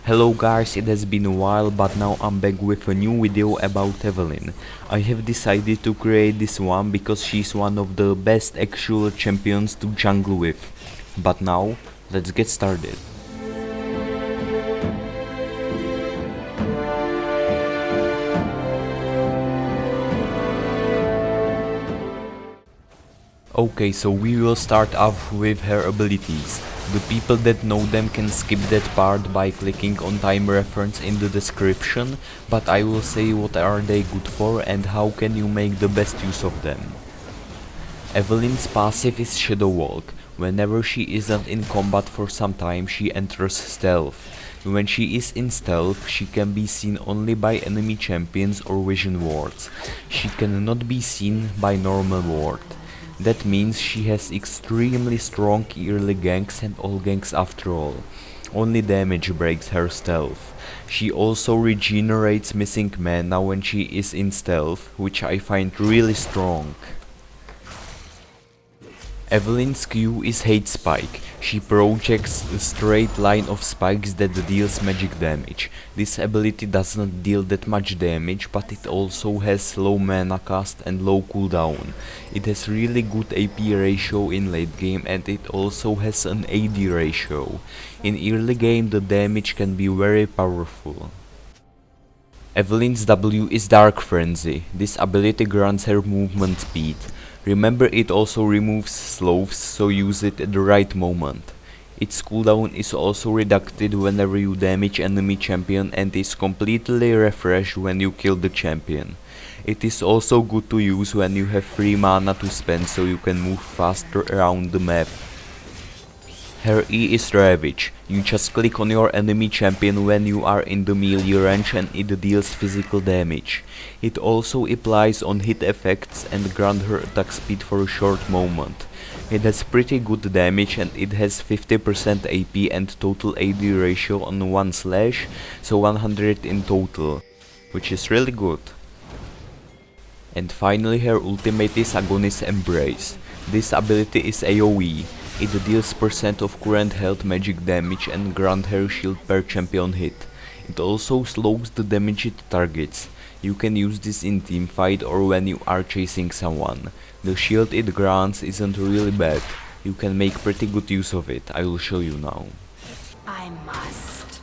Hello guys, it has been a while, but now I'm back with a new video about Evelynn. I have decided to create this one because she's one of the best actual champions to jungle with. But now, let's get started. Okay, so we will start off with her abilities. The people that know them can skip that part by clicking on time reference in the description, but I will say what are they good for and how can you make the best use of them. Evelynn's passive is Shadow Walk. Whenever she isn't in combat for some time, she enters stealth. When she is in stealth, she can be seen only by enemy champions or vision wards. She cannot be seen by normal ward. That means she has extremely strong early ganks and all ganks after all. Only damage breaks her stealth. She also regenerates missing mana when she is in stealth, which I find really strong. Evelynn's Q is Hate Spike. She projects a straight line of spikes that deals magic damage. This ability does not deal that much damage, but it also has low mana cost and low cooldown. It has really good AP ratio in late game and it also has an AD ratio. In early game the damage can be very powerful. Evelynn's W is Dark Frenzy. This ability grants her movement speed. Remember, it also removes slows, so use it at the right moment. Its cooldown is also reducted whenever you damage enemy champion and is completely refreshed when you kill the champion. It is also good to use when you have free mana to spend so you can move faster around the map. Her E is Ravage. You just click on your enemy champion when you are in the melee range and it deals physical damage. It also applies on hit effects and grants her attack speed for a short moment. It has pretty good damage and it has 50% AP and total AD ratio on 1 slash, so 100 in total, which is really good. And finally her ultimate is Agonist Embrace. This ability is AoE. It deals % of current health magic damage and grants her shield per champion hit. It also slows the damage it targets. You can use this in teamfight or when you are chasing someone. The shield it grants isn't really bad. You can make pretty good use of it. I will show you now. I must.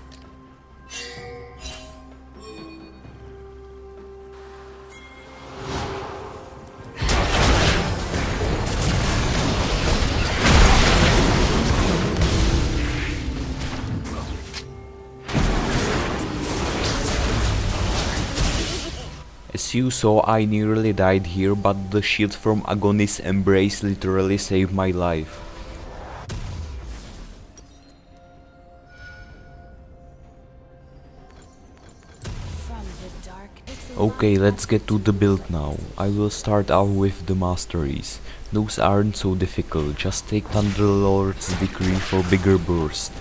As you saw, I nearly died here, but the shield from Agonist Embrace literally saved my life. Okay, let's get to the build now. I will start out with the Masteries. Those aren't so difficult, just take Thunderlord's Decree for bigger burst.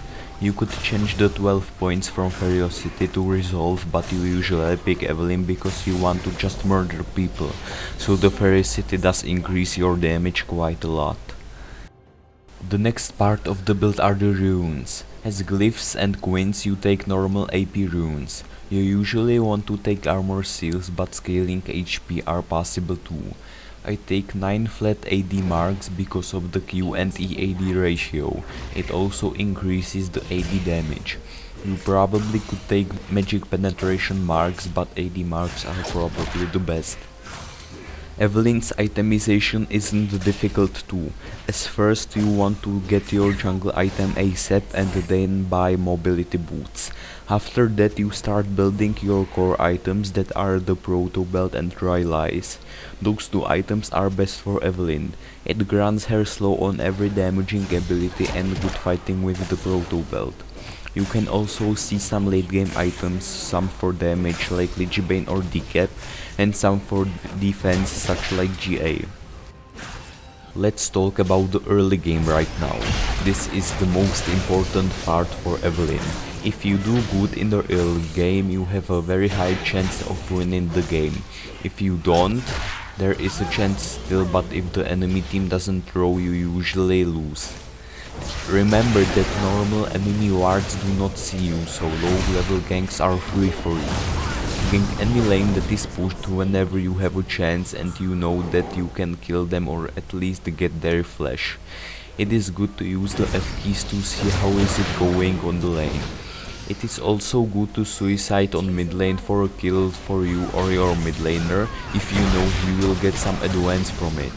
You could change the 12 points from Ferocity to Resolve, but you usually pick Evelynn because you want to just murder people, so the Ferocity does increase your damage quite a lot. The next part of the build are the runes. As glyphs and queens you take normal AP runes. You usually want to take armor seals, but scaling HP are possible too. I take 9 flat AD marks because of the Q and E AD ratio. It also increases the AD damage. You probably could take magic penetration marks, but AD marks are probably the best. Evelynn's itemization isn't difficult too, as first you want to get your jungle item ASAP and then buy mobility boots. After that you start building your core items that are the Proto Belt and Dry Lice. Those two items are best for Evelynn. It grants her slow on every damaging ability and good fighting with the Proto Belt. You can also see some late game items, some for damage like Ligibane or Decap, and some for defense such like GA. Let's talk about the early game right now. This is the most important part for Evelynn. If you do good in the early game, you have a very high chance of winning the game. If you don't, there is a chance still, but if the enemy team doesn't throw, you usually lose. Remember that normal enemy wards do not see you, so low level ganks are free for you. Gank any lane that is pushed whenever you have a chance and you know that you can kill them or at least get their flash. It is good to use the F keys to see how is it going on the lane. It is also good to suicide on mid lane for a kill for you or your mid laner if you know he will get some advance from it.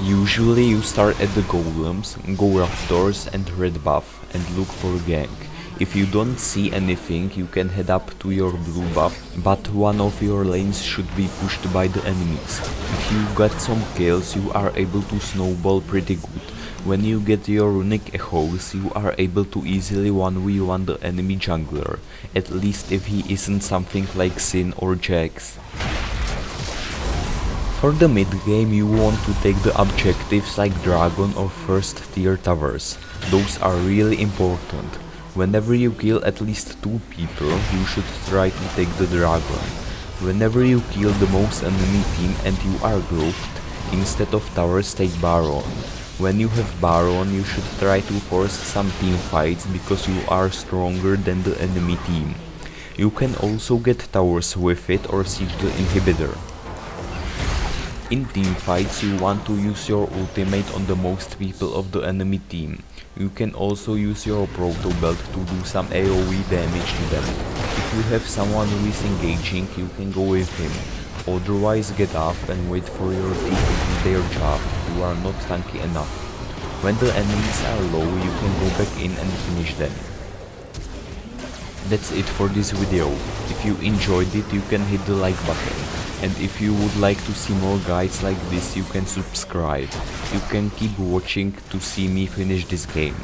Usually you start at the golems, go raptors and red buff and look for gank. If you don't see anything, you can head up to your blue buff, but one of your lanes should be pushed by the enemies. If you got some kills, you are able to snowball pretty good. When you get your runic echoes, you are able to easily 1v1 the enemy jungler, at least if he isn't something like Sin or Jax. For the mid game, you want to take the objectives like dragon or first tier towers. Those are really important. Whenever you kill at least 2 people, you should try to take the dragon. Whenever you kill the most enemy team and you are grouped, instead of towers take baron. When you have baron, you should try to force some team fights because you are stronger than the enemy team. You can also get towers with it or siege the inhibitor. In teamfights, you want to use your ultimate on the most people of the enemy team. You can also use your proto belt to do some AoE damage to them. If you have someone who is engaging, you can go with him. Otherwise get up and wait for your team to do their job. You are not tanky enough. When the enemies are low, you can go back in and finish them. That's it for this video. If you enjoyed it, you can hit the like button. And if you would like to see more guides like this, you can subscribe. You can keep watching to see me finish this game.